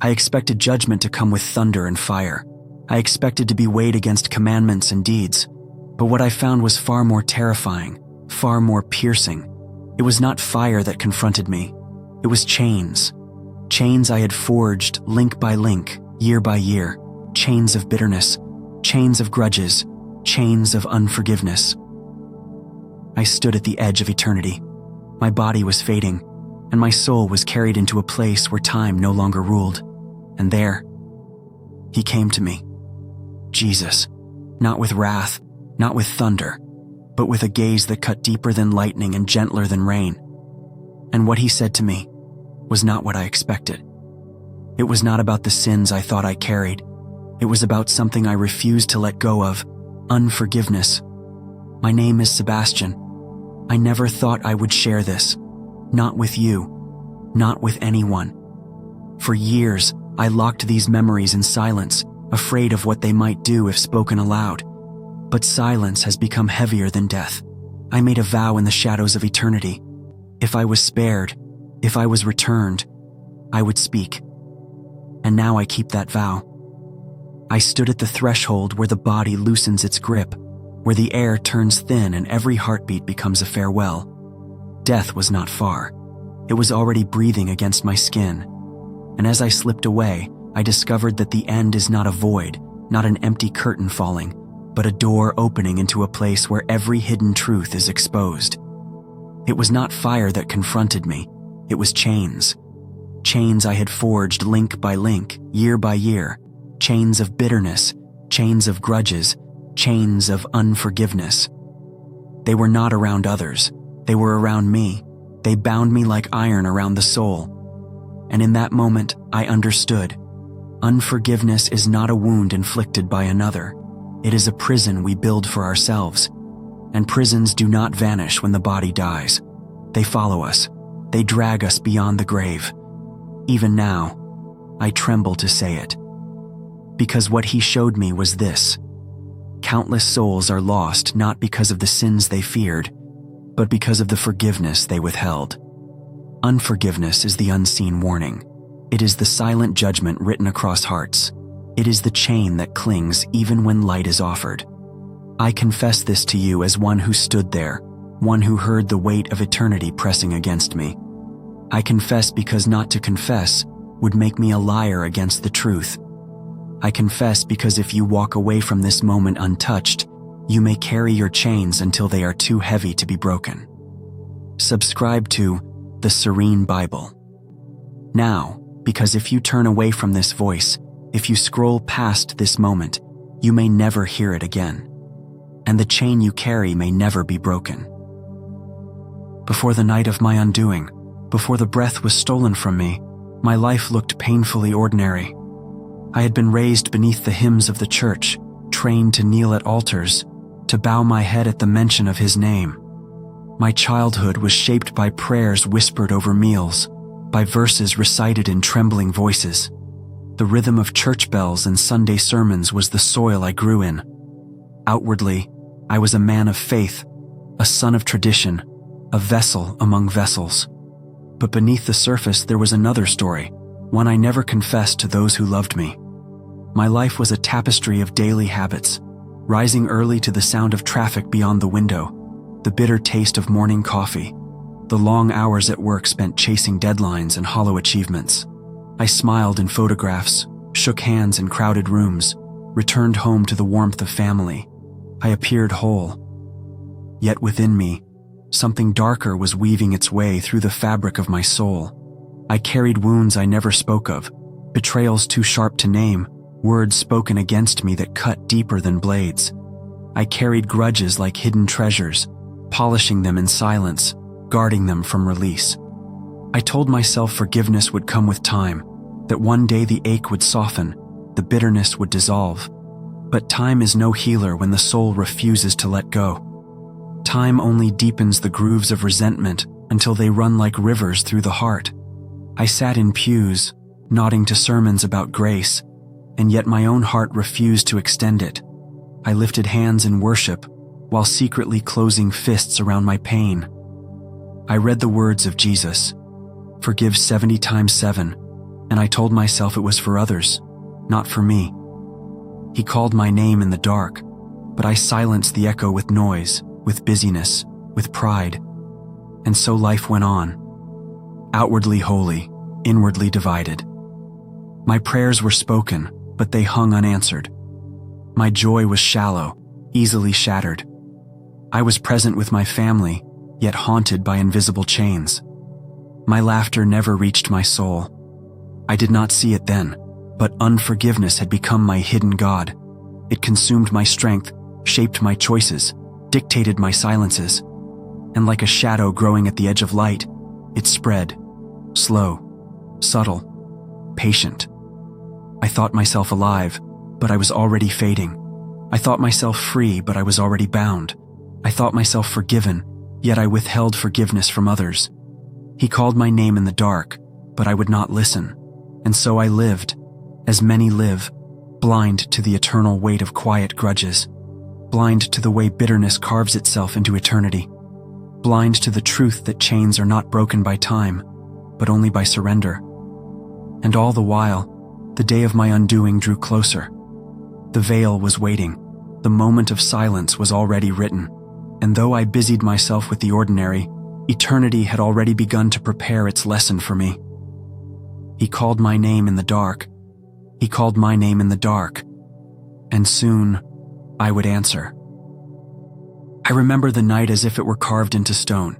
I expected judgment to come with thunder and fire. I expected to be weighed against commandments and deeds. But what I found was far more terrifying, far more piercing. It was not fire that confronted me. It was chains. Chains I had forged link by link, year by year. Chains of bitterness, chains of grudges, chains of unforgiveness. I stood at the edge of eternity. My body was fading, and my soul was carried into a place where time no longer ruled. And there, he came to me. Jesus, not with wrath, not with thunder, but with a gaze that cut deeper than lightning and gentler than rain. And what he said to me was not what I expected. It was not about the sins I thought I carried. It was about something I refused to let go of, unforgiveness. My name is Sebastian. I never thought I would share this. Not with you. Not with anyone. For years, I locked these memories in silence, afraid of what they might do if spoken aloud. But silence has become heavier than death. I made a vow in the shadows of eternity. If I was spared, if I was returned, I would speak. And now I keep that vow. I stood at the threshold where the body loosens its grip, where the air turns thin and every heartbeat becomes a farewell. Death was not far. It was already breathing against my skin. And as I slipped away, I discovered that the end is not a void, not an empty curtain falling, but a door opening into a place where every hidden truth is exposed. It was not fire that confronted me. It was chains. Chains I had forged link by link, year by year. Chains of bitterness, chains of grudges, chains of unforgiveness. They were not around others. They were around me. They bound me like iron around the soul. And in that moment, I understood. Unforgiveness is not a wound inflicted by another. It is a prison we build for ourselves. And prisons do not vanish when the body dies. They follow us. They drag us beyond the grave. Even now, I tremble to say it. Because what he showed me was this. Countless souls are lost not because of the sins they feared, but because of the forgiveness they withheld. Unforgiveness is the unseen warning. It is the silent judgment written across hearts. It is the chain that clings even when light is offered. I confess this to you as one who stood there, one who heard the weight of eternity pressing against me. I confess because not to confess would make me a liar against the truth. I confess because if you walk away from this moment untouched, you may carry your chains until they are too heavy to be broken. Subscribe to the Serene Bible. Now, because if you turn away from this voice, if you scroll past this moment, you may never hear it again. And the chain you carry may never be broken. Before the night of my undoing, before the breath was stolen from me, my life looked painfully ordinary. I had been raised beneath the hymns of the church, trained to kneel at altars, to bow my head at the mention of his name. My childhood was shaped by prayers whispered over meals, by verses recited in trembling voices. The rhythm of church bells and Sunday sermons was the soil I grew in. Outwardly, I was a man of faith, a son of tradition, a vessel among vessels. But beneath the surface there was another story, one I never confessed to those who loved me. My life was a tapestry of daily habits, rising early to the sound of traffic beyond the window, the bitter taste of morning coffee, the long hours at work spent chasing deadlines and hollow achievements. I smiled in photographs, shook hands in crowded rooms, returned home to the warmth of family. I appeared whole. Yet within me, something darker was weaving its way through the fabric of my soul. I carried wounds I never spoke of, betrayals too sharp to name, words spoken against me that cut deeper than blades. I carried grudges like hidden treasures, polishing them in silence, guarding them from release. I told myself forgiveness would come with time, that one day the ache would soften, the bitterness would dissolve. But time is no healer when the soul refuses to let go. Time only deepens the grooves of resentment until they run like rivers through the heart. I sat in pews, nodding to sermons about grace, and yet my own heart refused to extend it. I lifted hands in worship, while secretly closing fists around my pain. I read the words of Jesus, "Forgive 70 times 7, and I told myself it was for others, not for me. He called my name in the dark, but I silenced the echo with noise, with busyness, with pride. And so life went on, outwardly holy, inwardly divided. My prayers were spoken, but they hung unanswered. My joy was shallow, easily shattered. I was present with my family, yet haunted by invisible chains. My laughter never reached my soul. I did not see it then, but unforgiveness had become my hidden god. It consumed my strength, shaped my choices, dictated my silences. And like a shadow growing at the edge of light, it spread, slow, subtle, patient. I thought myself alive, but I was already fading. I thought myself free, but I was already bound. I thought myself forgiven, yet I withheld forgiveness from others. He called my name in the dark, but I would not listen. And so I lived, as many live, blind to the eternal weight of quiet grudges, blind to the way bitterness carves itself into eternity, blind to the truth that chains are not broken by time, but only by surrender. And all the while, the day of my undoing drew closer. The veil was waiting. The moment of silence was already written. And though I busied myself with the ordinary, eternity had already begun to prepare its lesson for me. He called my name in the dark. He called my name in the dark. And soon, I would answer. I remember the night as if it were carved into stone.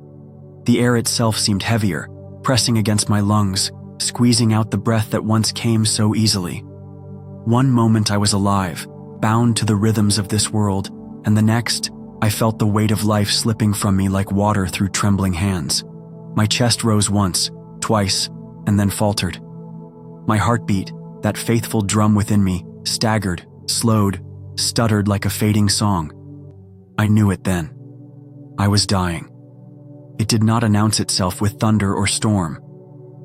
The air itself seemed heavier, pressing against my lungs, squeezing out the breath that once came so easily. One moment I was alive, bound to the rhythms of this world, and the next, I felt the weight of life slipping from me like water through trembling hands. My chest rose once, twice, and then faltered. My heartbeat, that faithful drum within me, staggered, slowed, stuttered like a fading song. I knew it then. I was dying. It did not announce itself with thunder or storm.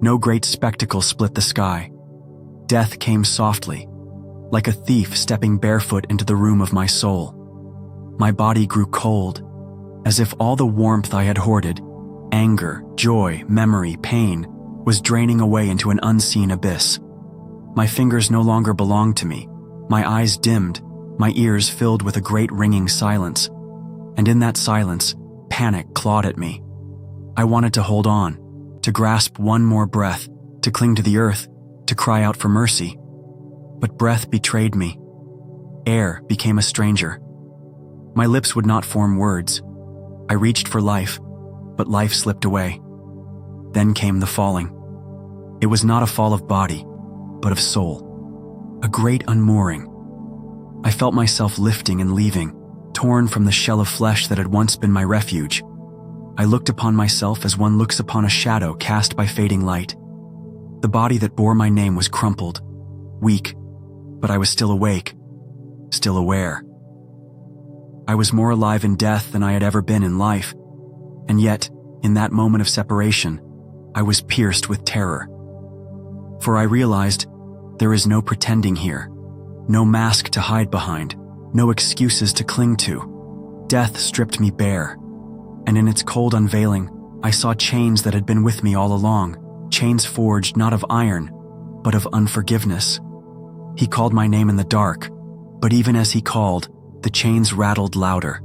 No great spectacle split the sky. Death came softly, like a thief stepping barefoot into the room of my soul. My body grew cold, as if all the warmth I had hoarded, anger, joy, memory, pain, was draining away into an unseen abyss. My fingers no longer belonged to me. My eyes dimmed, my ears filled with a great ringing silence. And in that silence, panic clawed at me. I wanted to hold on, to grasp one more breath, to cling to the earth, to cry out for mercy. But breath betrayed me. Air became a stranger. My lips would not form words. I reached for life, but life slipped away. Then came the falling. It was not a fall of body, but of soul. A great unmooring. I felt myself lifting and leaving, torn from the shell of flesh that had once been my refuge. I looked upon myself as one looks upon a shadow cast by fading light. The body that bore my name was crumpled, weak, but I was still awake, still aware. I was more alive in death than I had ever been in life, and yet, in that moment of separation, I was pierced with terror. For I realized there is no pretending here, no mask to hide behind, no excuses to cling to. Death stripped me bare, and in its cold unveiling, I saw chains that had been with me all along, chains forged not of iron, but of unforgiveness. He called my name in the dark, but even as he called, the chains rattled louder.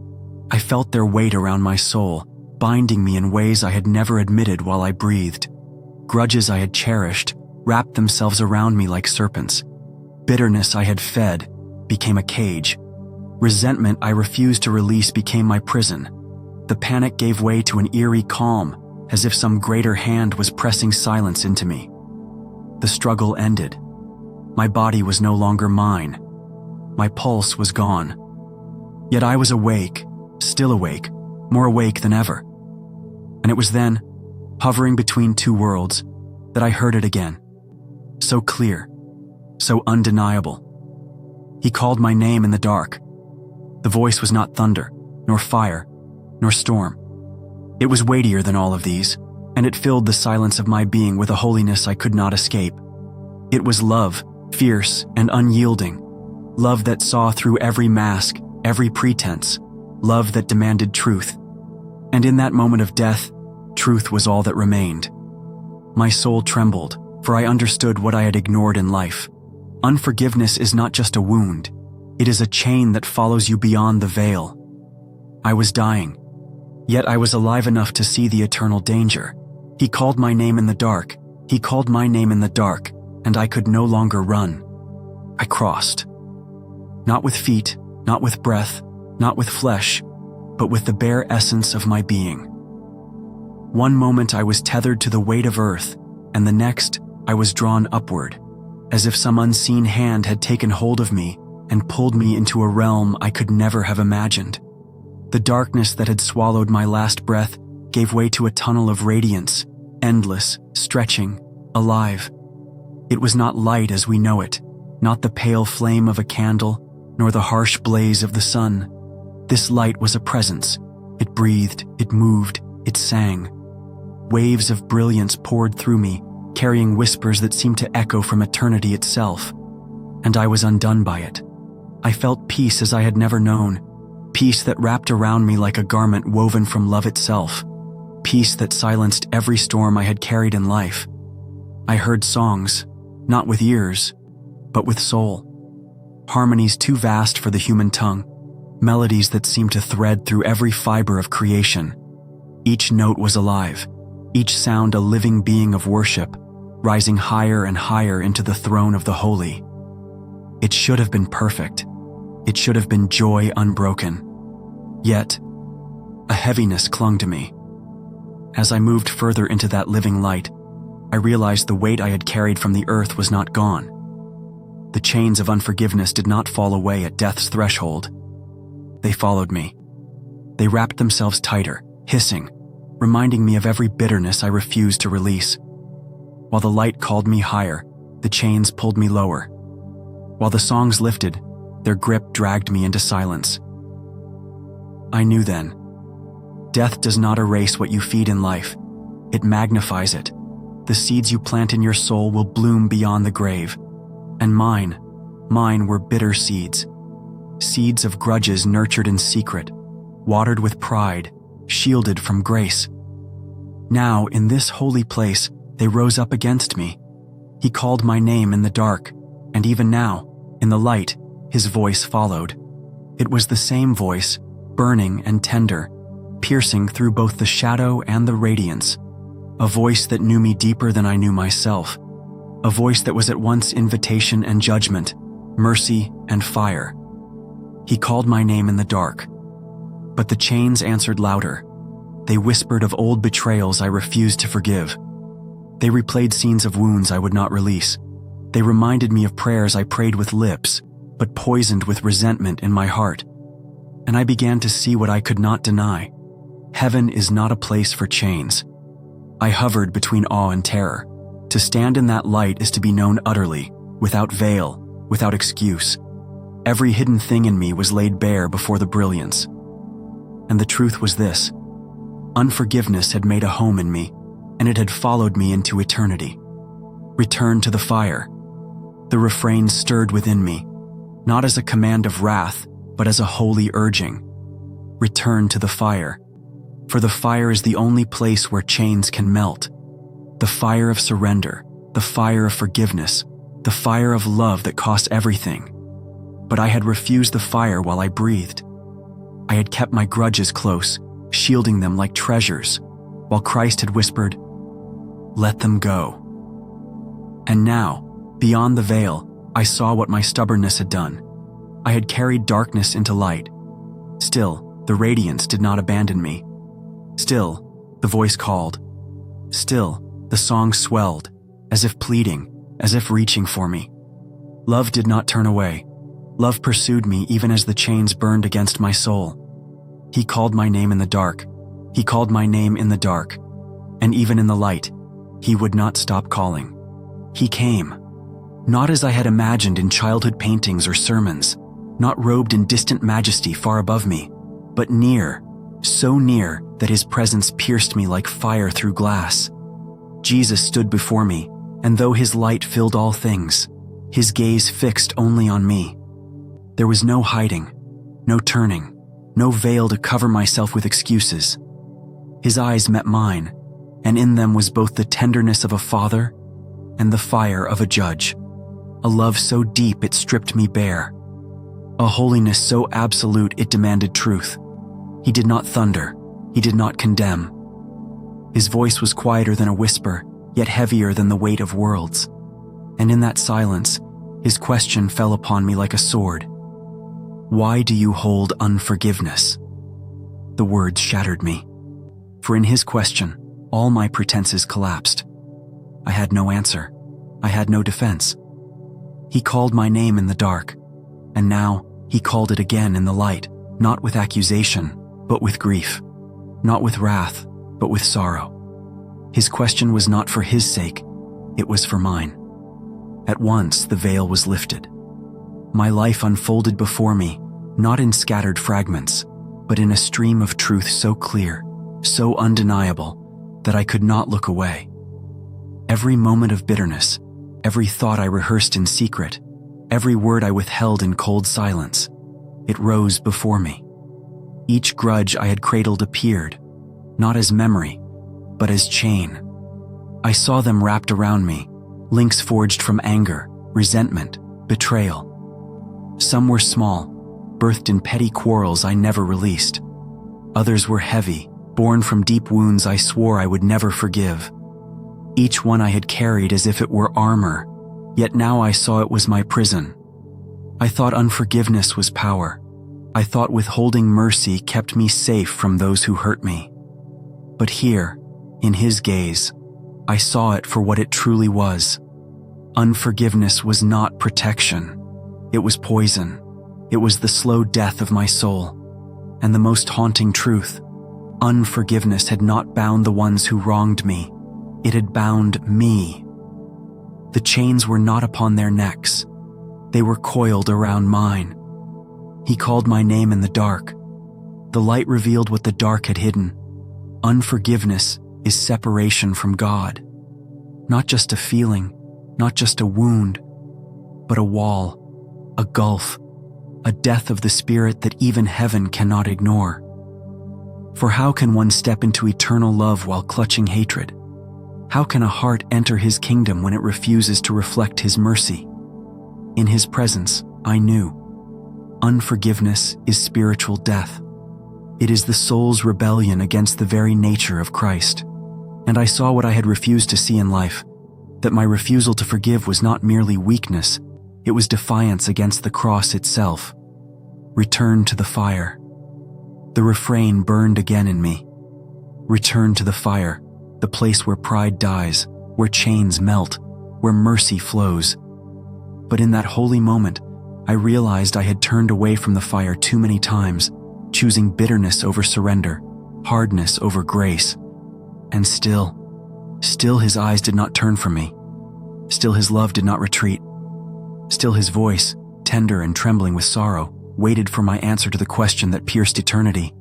I felt their weight around my soul, binding me in ways I had never admitted while I breathed. Grudges I had cherished wrapped themselves around me like serpents. Bitterness I had fed became a cage. Resentment I refused to release became my prison. The panic gave way to an eerie calm, as if some greater hand was pressing silence into me. The struggle ended. My body was no longer mine. My pulse was gone. Yet I was awake, still awake, more awake than ever. And it was then, hovering between two worlds, that I heard it again. So clear, so undeniable. He called my name in the dark. The voice was not thunder, nor fire, nor storm. It was weightier than all of these, and it filled the silence of my being with a holiness I could not escape. It was love, fierce and unyielding. Love that saw through every mask, every pretense. Love that demanded truth. And in that moment of death, truth was all that remained. My soul trembled, for I understood what I had ignored in life. Unforgiveness is not just a wound. It is a chain that follows you beyond the veil. I was dying, yet I was alive enough to see the eternal danger. He called my name in the dark. He called my name in the dark, and I could no longer run. I crossed. Not with feet, not with breath, not with flesh, but with the bare essence of my being. One moment I was tethered to the weight of earth, and the next I was drawn upward, as if some unseen hand had taken hold of me and pulled me into a realm I could never have imagined. The darkness that had swallowed my last breath gave way to a tunnel of radiance, endless, stretching, alive. It was not light as we know it, not the pale flame of a candle, nor the harsh blaze of the sun. This light was a presence. It breathed, it moved, it sang. Waves of brilliance poured through me, carrying whispers that seemed to echo from eternity itself. And I was undone by it. I felt peace as I had never known, peace that wrapped around me like a garment woven from love itself, peace that silenced every storm I had carried in life. I heard songs, not with ears, but with soul. Harmonies too vast for the human tongue, melodies that seemed to thread through every fiber of creation. Each note was alive, each sound a living being of worship, rising higher and higher into the throne of the holy. It should have been perfect. It should have been joy unbroken. Yet, a heaviness clung to me. As I moved further into that living light, I realized the weight I had carried from the earth was not gone. The chains of unforgiveness did not fall away at death's threshold. They followed me. They wrapped themselves tighter, hissing, reminding me of every bitterness I refused to release. While the light called me higher, the chains pulled me lower. While the songs lifted, their grip dragged me into silence. I knew then. Death does not erase what you feed in life. It magnifies it. The seeds you plant in your soul will bloom beyond the grave. And mine were bitter seeds. Seeds of grudges nurtured in secret, watered with pride, shielded from grace. Now, in this holy place, they rose up against me. He called my name in the dark, and even now, in the light, his voice followed. It was the same voice, burning and tender, piercing through both the shadow and the radiance. A voice that knew me deeper than I knew myself. A voice that was at once invitation and judgment, mercy and fire. He called my name in the dark. But the chains answered louder. They whispered of old betrayals I refused to forgive. They replayed scenes of wounds I would not release. They reminded me of prayers I prayed with lips, but poisoned with resentment in my heart. And I began to see what I could not deny. Heaven is not a place for chains. I hovered between awe and terror. To stand in that light is to be known utterly, without veil, without excuse. Every hidden thing in me was laid bare before the brilliance. And the truth was this: unforgiveness had made a home in me, and it had followed me into eternity. Return to the fire. The refrain stirred within me, not as a command of wrath, but as a holy urging. Return to the fire. For the fire is the only place where chains can melt. The fire of surrender, the fire of forgiveness, the fire of love that costs everything. But I had refused the fire while I breathed. I had kept my grudges close, shielding them like treasures, while Christ had whispered, "Let them go." And now, beyond the veil, I saw what my stubbornness had done. I had carried darkness into light. Still, the radiance did not abandon me. Still, the voice called. Still, the song swelled, as if pleading, as if reaching for me. Love did not turn away. Love pursued me even as the chains burned against my soul. He called my name in the dark. He called my name in the dark. And even in the light, he would not stop calling. He came. Not as I had imagined in childhood paintings or sermons, not robed in distant majesty far above me, but near, so near that his presence pierced me like fire through glass. Jesus stood before me, and though his light filled all things, his gaze fixed only on me. There was no hiding, no turning, no veil to cover myself with excuses. His eyes met mine, and in them was both the tenderness of a father and the fire of a judge. A love so deep it stripped me bare. A holiness so absolute it demanded truth. He did not thunder. He did not condemn. His voice was quieter than a whisper, yet heavier than the weight of worlds. And in that silence, his question fell upon me like a sword. Why do you hold unforgiveness? The words shattered me. For in his question, all my pretenses collapsed. I had no answer. I had no defense. He called my name in the dark, and now he called it again in the light, not with accusation, but with grief, not with wrath, but with sorrow. His question was not for his sake, it was for mine. At once the veil was lifted. My life unfolded before me, not in scattered fragments, but in a stream of truth so clear, so undeniable, that I could not look away. Every moment of bitterness, every thought I rehearsed in secret, every word I withheld in cold silence, it rose before me. Each grudge I had cradled appeared, not as memory, but as chain. I saw them wrapped around me, links forged from anger, resentment, betrayal. Some were small, birthed in petty quarrels I never released. Others were heavy, born from deep wounds I swore I would never forgive. Each one I had carried as if it were armor, yet now I saw it was my prison. I thought unforgiveness was power. I thought withholding mercy kept me safe from those who hurt me. But here, in his gaze, I saw it for what it truly was. Unforgiveness was not protection. It was poison. It was the slow death of my soul. And the most haunting truth, unforgiveness had not bound the ones who wronged me. It had bound me. The chains were not upon their necks. They were coiled around mine. He called my name in the dark. The light revealed what the dark had hidden. Unforgiveness is separation from God. Not just a feeling, not just a wound, but a wall, a gulf, a death of the spirit that even heaven cannot ignore. For how can one step into eternal love while clutching hatred? How can a heart enter his kingdom when it refuses to reflect his mercy? In his presence, I knew. Unforgiveness is spiritual death. It is the soul's rebellion against the very nature of Christ. And I saw what I had refused to see in life, that my refusal to forgive was not merely weakness, it was defiance against the cross itself. Return to the fire. The refrain burned again in me. Return to the fire, the place where pride dies, where chains melt, where mercy flows. But in that holy moment, I realized I had turned away from the fire too many times, choosing bitterness over surrender, hardness over grace. And still his eyes did not turn from me. Still his love did not retreat. Still his voice, tender and trembling with sorrow, waited for my answer to the question that pierced eternity.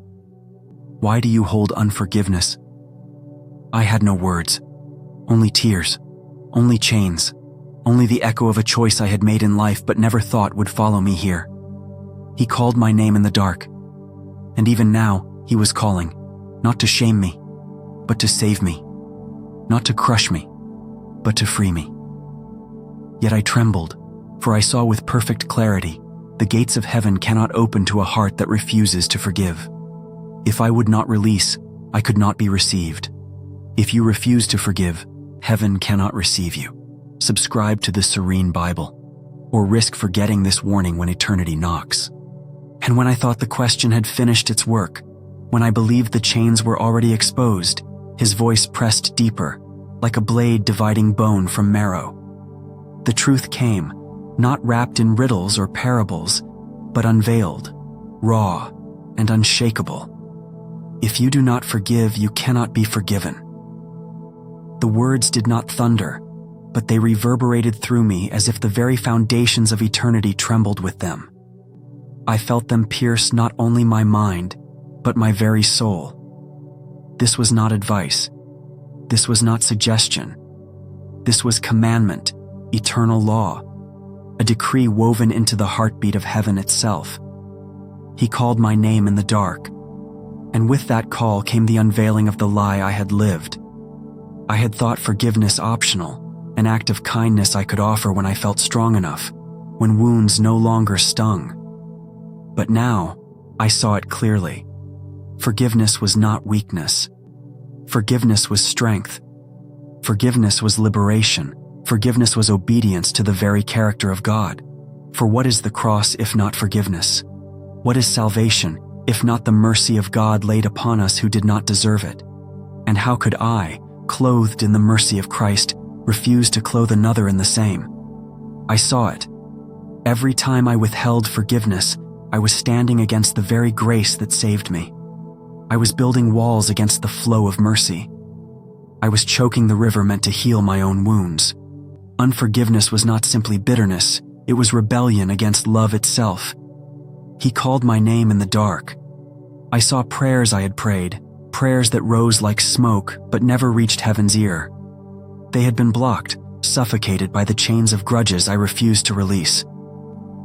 Why do you hold unforgiveness? I had no words, only tears, only chains, only the echo of a choice I had made in life but never thought would follow me here. He called my name in the dark, and even now he was calling, not to shame me, but to save me, not to crush me, but to free me. Yet I trembled, for I saw with perfect clarity, the gates of heaven cannot open to a heart that refuses to forgive. If I would not release, I could not be received. If you refuse to forgive, heaven cannot receive you. Subscribe to the Serene Bible, or risk forgetting this warning when eternity knocks. And when I thought the question had finished its work, when I believed the chains were already exposed, his voice pressed deeper, like a blade dividing bone from marrow. The truth came, not wrapped in riddles or parables, but unveiled, raw, and unshakable. If you do not forgive, you cannot be forgiven. The words did not thunder, but they reverberated through me as if the very foundations of eternity trembled with them. I felt them pierce not only my mind, but my very soul. This was not advice. This was not suggestion. This was commandment, eternal law, a decree woven into the heartbeat of heaven itself. He called my name in the dark, and with that call came the unveiling of the lie I had lived. I had thought forgiveness optional, an act of kindness I could offer when I felt strong enough, when wounds no longer stung. But now, I saw it clearly. Forgiveness was not weakness. Forgiveness was strength. Forgiveness was liberation. Forgiveness was obedience to the very character of God. For what is the cross if not forgiveness? What is salvation if not the mercy of God laid upon us who did not deserve it? And how could I, clothed in the mercy of Christ, refuse to clothe another in the same? I saw it. Every time I withheld forgiveness, I was standing against the very grace that saved me. I was building walls against the flow of mercy. I was choking the river meant to heal my own wounds. Unforgiveness was not simply bitterness, it was rebellion against love itself. He called my name in the dark. I saw prayers I had prayed, prayers that rose like smoke but never reached heaven's ear. They had been blocked, suffocated by the chains of grudges I refused to release.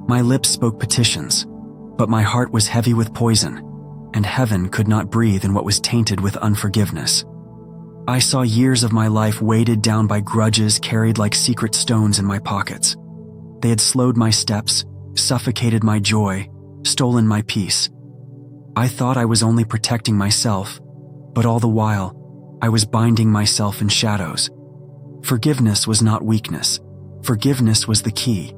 My lips spoke petitions, but my heart was heavy with poison, and heaven could not breathe in what was tainted with unforgiveness. I saw years of my life weighted down by grudges carried like secret stones in my pockets. They had slowed my steps, suffocated my joy, stolen my peace. I thought I was only protecting myself, but all the while, I was binding myself in shadows. Forgiveness was not weakness. Forgiveness was the key.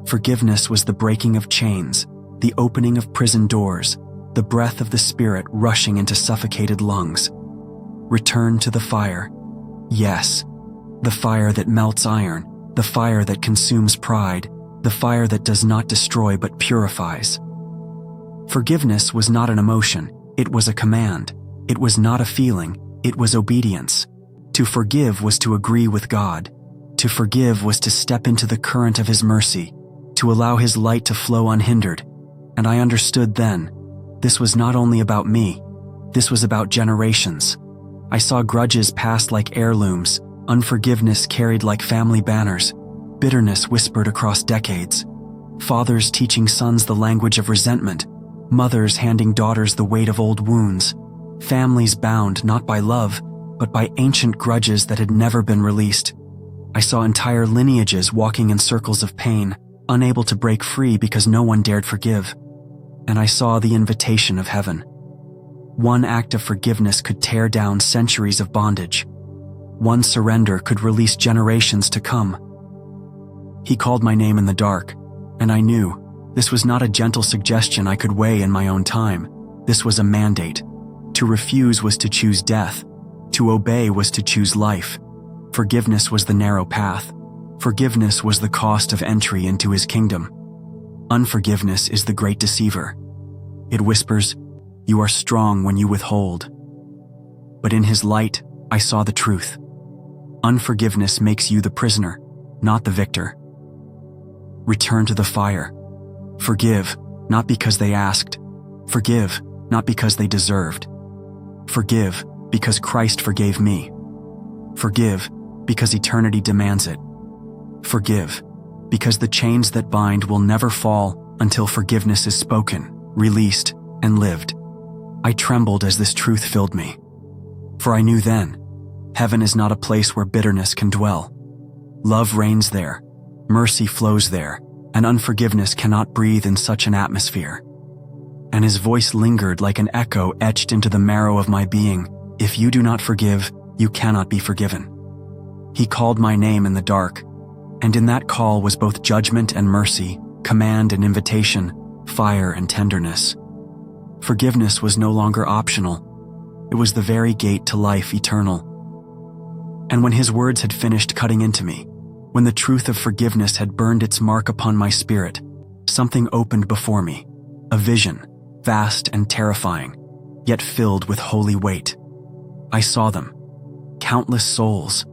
Forgiveness was the breaking of chains, the opening of prison doors, the breath of the Spirit rushing into suffocated lungs. Return to the fire. Yes, the fire that melts iron, the fire that consumes pride, the fire that does not destroy but purifies. Forgiveness was not an emotion, it was a command. It was not a feeling, it was obedience. To forgive was to agree with God. To forgive was to step into the current of His mercy, to allow His light to flow unhindered. And I understood then, this was not only about me, this was about generations. I saw grudges passed like heirlooms, unforgiveness carried like family banners, bitterness whispered across decades, fathers teaching sons the language of resentment, mothers handing daughters the weight of old wounds, families bound not by love, but by ancient grudges that had never been released. I saw entire lineages walking in circles of pain, unable to break free because no one dared forgive. And I saw the invitation of heaven. One act of forgiveness could tear down centuries of bondage. One surrender could release generations to come. He called my name in the dark, and I knew this was not a gentle suggestion I could weigh in my own time. This was a mandate. To refuse was to choose death. To obey was to choose life. Forgiveness was the narrow path. Forgiveness was the cost of entry into His kingdom. Unforgiveness is the great deceiver. It whispers, "You are strong when you withhold." But in His light, I saw the truth. Unforgiveness makes you the prisoner, not the victor. Return to the fire. Forgive, not because they asked. Forgive, not because they deserved. Forgive, because Christ forgave me. Forgive, because eternity demands it. Forgive, because the chains that bind will never fall until forgiveness is spoken, released, and lived. I trembled as this truth filled me. For I knew then, heaven is not a place where bitterness can dwell. Love reigns there, mercy flows there, and unforgiveness cannot breathe in such an atmosphere. And His voice lingered like an echo etched into the marrow of my being. If you do not forgive, you cannot be forgiven. He called my name in the dark, and in that call was both judgment and mercy, command and invitation, fire and tenderness. Forgiveness was no longer optional. It was the very gate to life eternal. And when His words had finished cutting into me, when the truth of forgiveness had burned its mark upon my spirit, something opened before me, a vision, vast and terrifying, yet filled with holy weight. I saw them, countless souls,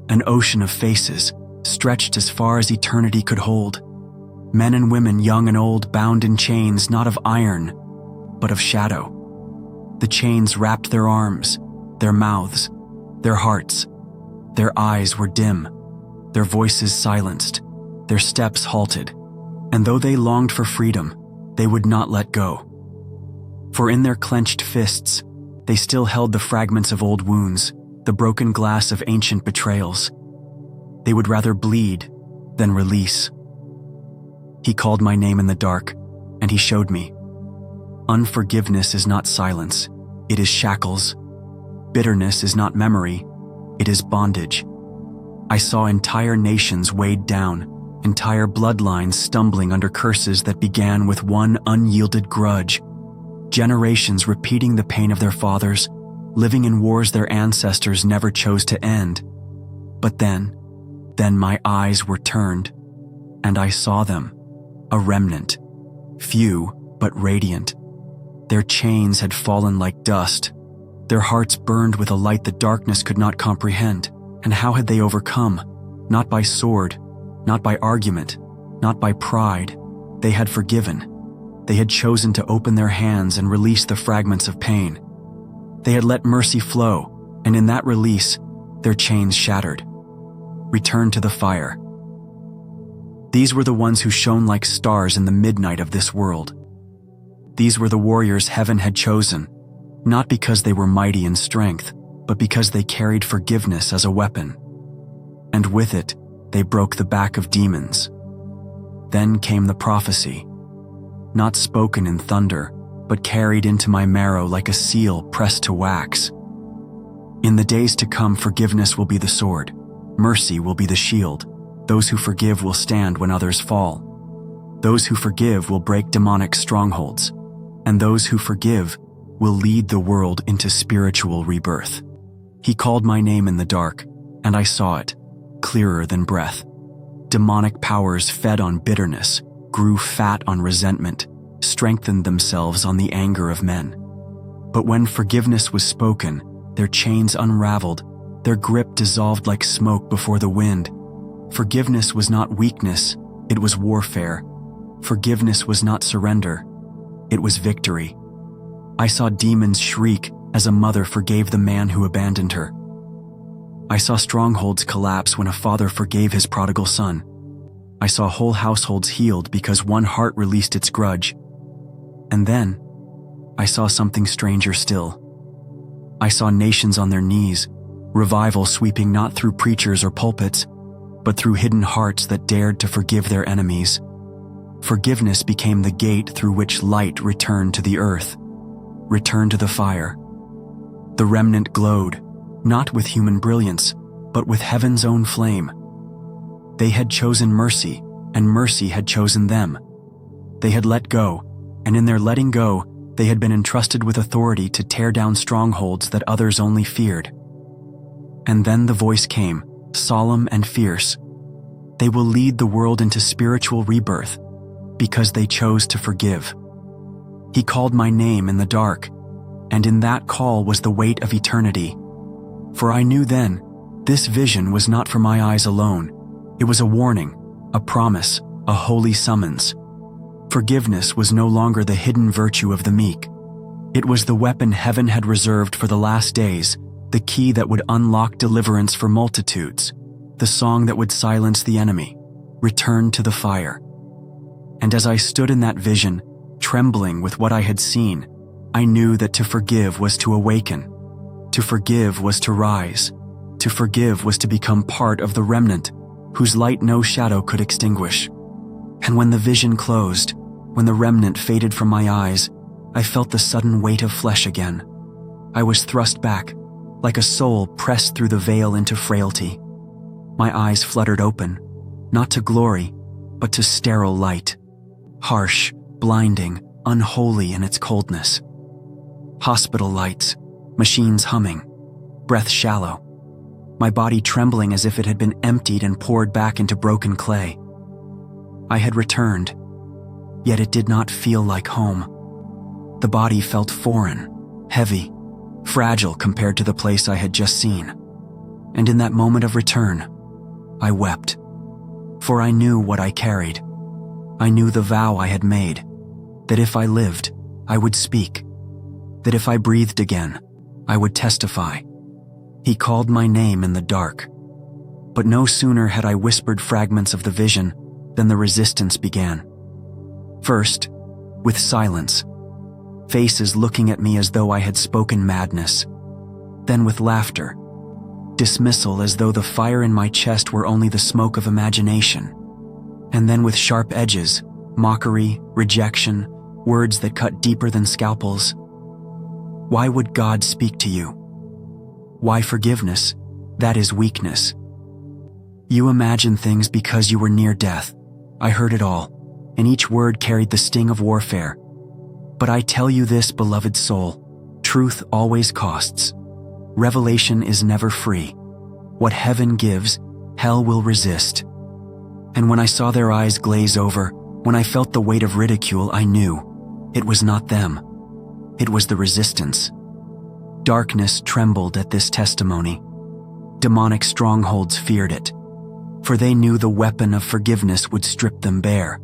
an ocean of faces, stretched as far as eternity could hold. Men and women, young and old, bound in chains not of iron, but of shadow. The chains wrapped their arms, their mouths, their hearts. Their eyes were dim, their voices silenced, their steps halted, and though they longed for freedom, they would not let go. For in their clenched fists, they still held the fragments of old wounds, the broken glass of ancient betrayals. They would rather bleed than release. He called my name in the dark, and he showed me. Unforgiveness is not silence, it is shackles. Bitterness is not memory, it is bondage. I saw entire nations weighed down, entire bloodlines stumbling under curses that began with one unyielded grudge. Generations repeating the pain of their fathers, living in wars their ancestors never chose to end. But then my eyes were turned, and I saw them, a remnant, few but radiant. Their chains had fallen like dust. Their hearts burned with a light the darkness could not comprehend. And how had they overcome? Not by sword, not by argument, not by pride. They had forgiven. They had chosen to open their hands and release the fragments of pain. They had let mercy flow, and in that release, their chains shattered. Returned to the fire. These were the ones who shone like stars in the midnight of this world. These were the warriors heaven had chosen, not because they were mighty in strength, but because they carried forgiveness as a weapon. And with it, they broke the back of demons. Then came the prophecy, not spoken in thunder, but carried into my marrow like a seal pressed to wax. In the days to come, forgiveness will be the sword, mercy will be the shield. Those who forgive will stand when others fall. Those who forgive will break demonic strongholds, and those who forgive will lead the world into spiritual rebirth. He called my name in the dark, and I saw it, clearer than breath. Demonic powers fed on bitterness, grew fat on resentment, strengthened themselves on the anger of men. But when forgiveness was spoken, their chains unraveled, their grip dissolved like smoke before the wind. Forgiveness was not weakness, it was warfare. Forgiveness was not surrender, it was victory. I saw demons shriek as a mother forgave the man who abandoned her. I saw strongholds collapse when a father forgave his prodigal son. I saw whole households healed because one heart released its grudge. And then, I saw something stranger still. I saw nations on their knees, revival sweeping not through preachers or pulpits, but through hidden hearts that dared to forgive their enemies. Forgiveness became the gate through which light returned to the earth, returned to the fire. The remnant glowed, not with human brilliance, but with heaven's own flame. They had chosen mercy, and mercy had chosen them. They had let go, and in their letting go, they had been entrusted with authority to tear down strongholds that others only feared. And then the voice came, solemn and fierce. They will lead the world into spiritual rebirth because they chose to forgive. He called my name in the dark, and in that call was the weight of eternity. For I knew then, this vision was not for my eyes alone. It was a warning, a promise, a holy summons. Forgiveness was no longer the hidden virtue of the meek. It was the weapon heaven had reserved for the last days, the key that would unlock deliverance for multitudes, the song that would silence the enemy, return to the fire. And as I stood in that vision, trembling with what I had seen, I knew that to forgive was to awaken. To forgive was to rise. To forgive was to become part of the remnant, whose light no shadow could extinguish. And when the vision closed, when the remnant faded from my eyes, I felt the sudden weight of flesh again. I was thrust back, like a soul pressed through the veil into frailty. My eyes fluttered open, not to glory, but to sterile light. Harsh, blinding, unholy in its coldness. Hospital lights, machines humming, breath shallow. My body trembling as if it had been emptied and poured back into broken clay. I had returned, yet it did not feel like home. The body felt foreign, heavy, fragile compared to the place I had just seen. And in that moment of return, I wept. For I knew what I carried. I knew the vow I had made, that if I lived, I would speak, that if I breathed again, I would testify. He called my name in the dark. But no sooner had I whispered fragments of the vision than the resistance began. First, with silence, faces looking at me as though I had spoken madness. Then with laughter, dismissal, as though the fire in my chest were only the smoke of imagination. And then with sharp edges, mockery, rejection, words that cut deeper than scalpels. Why would God speak to you? Why forgiveness? That is weakness. You imagine things because you were near death. I heard it all, and each word carried the sting of warfare. But I tell you this, beloved soul, truth always costs. Revelation is never free. What heaven gives, hell will resist. And when I saw their eyes glaze over, when I felt the weight of ridicule, I knew it was not them. It was the resistance. Darkness trembled at this testimony. Demonic strongholds feared it, for they knew the weapon of forgiveness would strip them bare,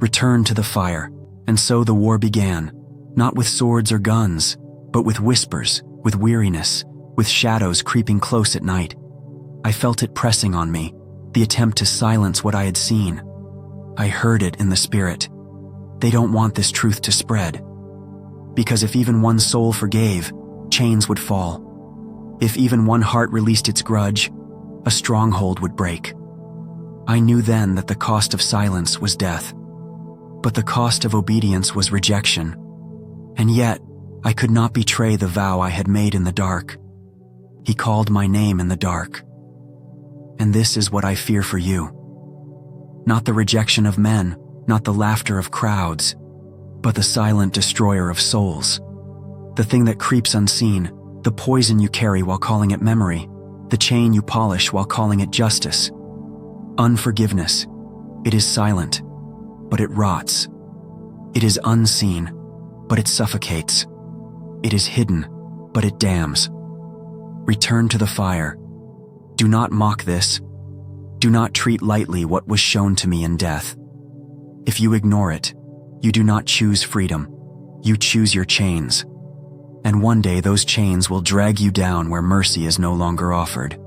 return to the fire. And so the war began, not with swords or guns, but with whispers, with weariness, with shadows creeping close at night. I felt it pressing on me, the attempt to silence what I had seen. I heard it in the spirit. They don't want this truth to spread. Because if even one soul forgave, chains would fall. If even one heart released its grudge, a stronghold would break. I knew then that the cost of silence was death, but the cost of obedience was rejection. And yet, I could not betray the vow I had made in the dark. He called my name in the dark. And this is what I fear for you. Not the rejection of men, not the laughter of crowds, but the silent destroyer of souls. The thing that creeps unseen, the poison you carry while calling it memory, the chain you polish while calling it justice. Unforgiveness. It is silent, but it rots. It is unseen, but it suffocates. It is hidden, but it damns. Return to the fire. Do not mock this. Do not treat lightly what was shown to me in death. If you ignore it, you do not choose freedom. You choose your chains. And one day those chains will drag you down where mercy is no longer offered.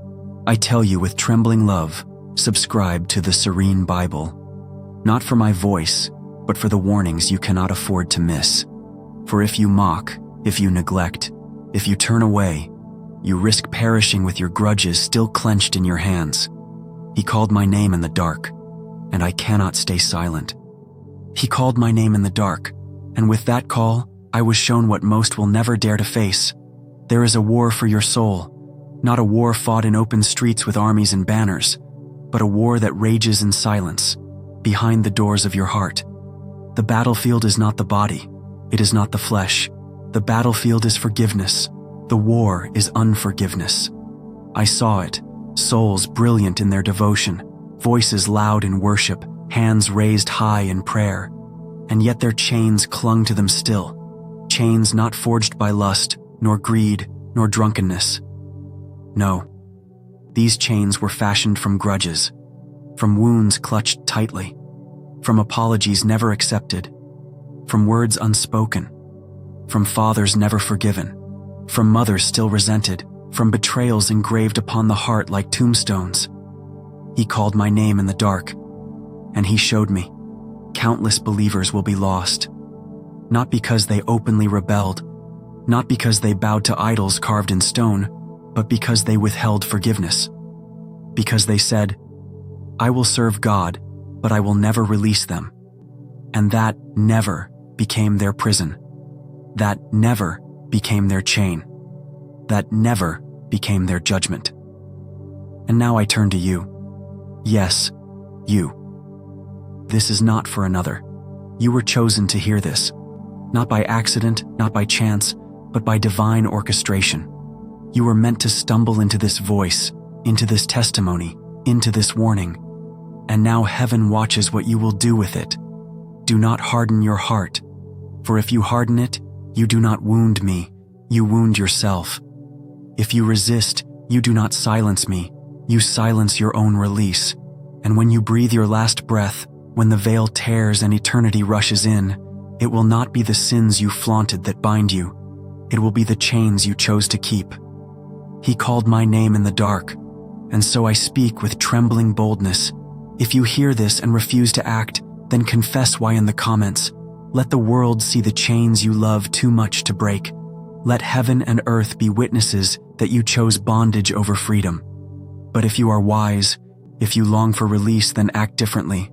I tell you with trembling love, subscribe to the Serene Bible. Not for my voice, but for the warnings you cannot afford to miss. For if you mock, if you neglect, if you turn away, you risk perishing with your grudges still clenched in your hands. He called my name in the dark, and I cannot stay silent. He called my name in the dark, and with that call, I was shown what most will never dare to face. There is a war for your soul, not a war fought in open streets with armies and banners, but a war that rages in silence, behind the doors of your heart. The battlefield is not the body, it is not the flesh. The battlefield is forgiveness. The war is unforgiveness. I saw it, souls brilliant in their devotion, voices loud in worship, hands raised high in prayer, and yet their chains clung to them still, chains not forged by lust, nor greed, nor drunkenness. No, these chains were fashioned from grudges, from wounds clutched tightly, from apologies never accepted, from words unspoken, from fathers never forgiven, from mothers still resented, from betrayals engraved upon the heart like tombstones. He called my name in the dark, and he showed me countless believers will be lost, not because they openly rebelled, not because they bowed to idols carved in stone, but because they withheld forgiveness, because they said, I will serve God, but I will never release them. And that never became their prison. That never became their chain. That never became their judgment. And now I turn to you. Yes, you. This is not for another. You were chosen to hear this, not by accident, not by chance, but by divine orchestration. You were meant to stumble into this voice, into this testimony, into this warning. And now heaven watches what you will do with it. Do not harden your heart, for if you harden it, you do not wound me, you wound yourself. If you resist, you do not silence me, you silence your own release. And when you breathe your last breath, when the veil tears and eternity rushes in, it will not be the sins you flaunted that bind you. It will be the chains you chose to keep. He called my name in the dark, and so I speak with trembling boldness. If you hear this and refuse to act, then confess why in the comments. Let the world see the chains you love too much to break. Let heaven and earth be witnesses that you chose bondage over freedom. But if you are wise, if you long for release, then act differently.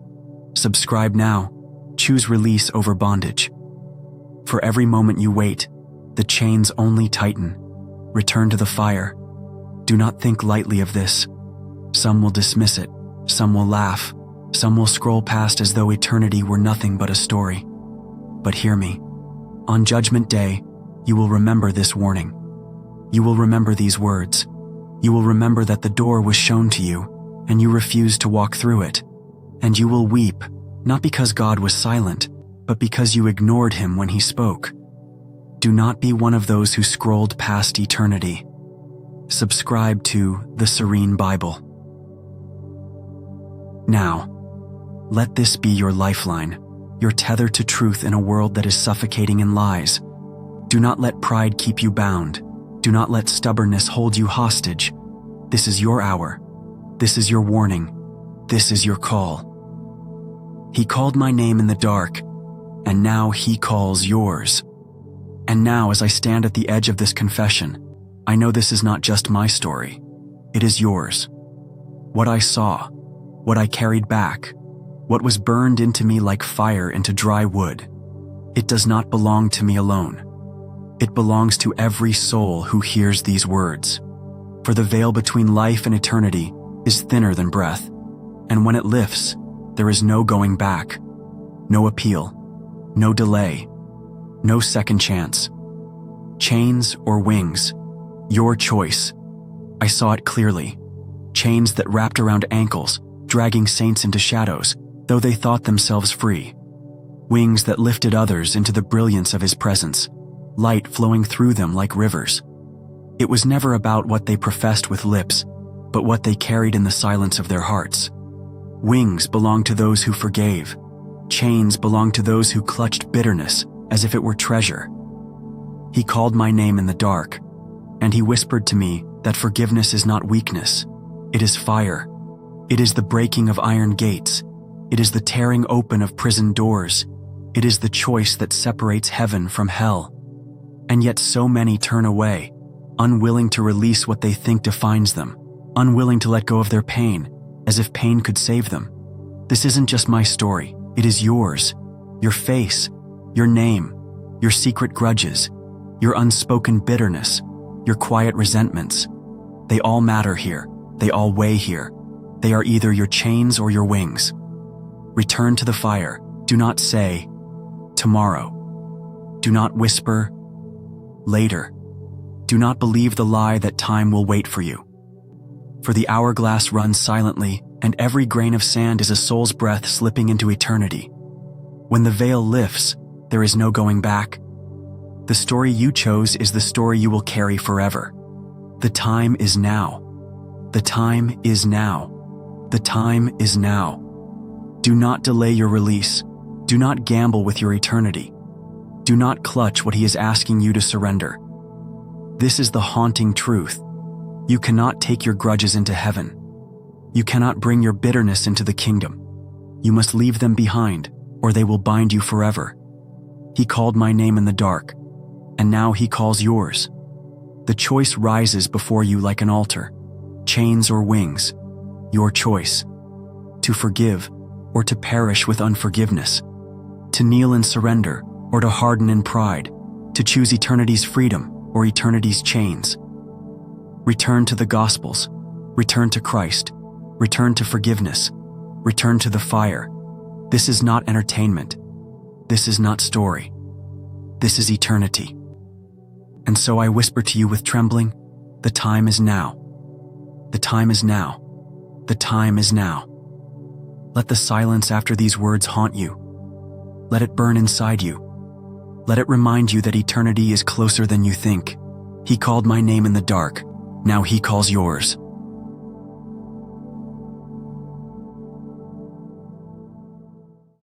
Subscribe now. Choose release over bondage. For every moment you wait, the chains only tighten. Return to the fire. Do not think lightly of this. Some will dismiss it. Some will laugh. Some will scroll past as though eternity were nothing but a story. But hear me. On Judgment Day, you will remember this warning. You will remember these words. You will remember that the door was shown to you, and you refused to walk through it. And you will weep, not because God was silent, but because you ignored him when he spoke. Do not be one of those who scrolled past eternity. Subscribe to the Serene Bible. Now, let this be your lifeline, your tether to truth in a world that is suffocating in lies. Do not let pride keep you bound. Do not let stubbornness hold you hostage. This is your hour. This is your warning. This is your call. He called my name in the dark, and now he calls yours. And now, as I stand at the edge of this confession, I know this is not just my story. It is yours. What I saw, what I carried back, what was burned into me like fire into dry wood, it does not belong to me alone. It belongs to every soul who hears these words. For the veil between life and eternity is thinner than breath, and when it lifts, there is no going back, no appeal, no delay, no second chance. Chains or wings, your choice. I saw it clearly. Chains that wrapped around ankles, dragging saints into shadows, though they thought themselves free. Wings that lifted others into the brilliance of his presence, light flowing through them like rivers. It was never about what they professed with lips, but what they carried in the silence of their hearts. Wings belong to those who forgave. Chains belong to those who clutched bitterness as if it were treasure. He called my name in the dark, and he whispered to me that forgiveness is not weakness. It is fire. It is the breaking of iron gates. It is the tearing open of prison doors. It is the choice that separates heaven from hell. And yet so many turn away, unwilling to release what they think defines them, unwilling to let go of their pain, as if pain could save them. This isn't just my story. It is yours. Your face, your name, your secret grudges, your unspoken bitterness, your quiet resentments. They all matter here. They all weigh here. They are either your chains or your wings. Return to the fire. Do not say, tomorrow. Do not whisper, later. Do not believe the lie that time will wait for you. For the hourglass runs silently, and every grain of sand is a soul's breath slipping into eternity. When the veil lifts, there is no going back. The story you chose is the story you will carry forever. The time is now. The time is now. The time is now. Do not delay your release. Do not gamble with your eternity. Do not clutch what he is asking you to surrender. This is the haunting truth. You cannot take your grudges into heaven. You cannot bring your bitterness into the kingdom. You must leave them behind, or they will bind you forever. He called my name in the dark, and now he calls yours. The choice rises before you like an altar. Chains or wings, your choice. To forgive, or to perish with unforgiveness. To kneel in surrender, or to harden in pride. To choose eternity's freedom, or eternity's chains. Return to the Gospels. Return to Christ. Return to forgiveness. Return to the fire. This is not entertainment. This is not story. This is eternity. And so I whisper to you with trembling, the time is now. The time is now. The time is now. Let the silence after these words haunt you. Let it burn inside you. Let it remind you that eternity is closer than you think. He called my name in the dark. Now he calls yours.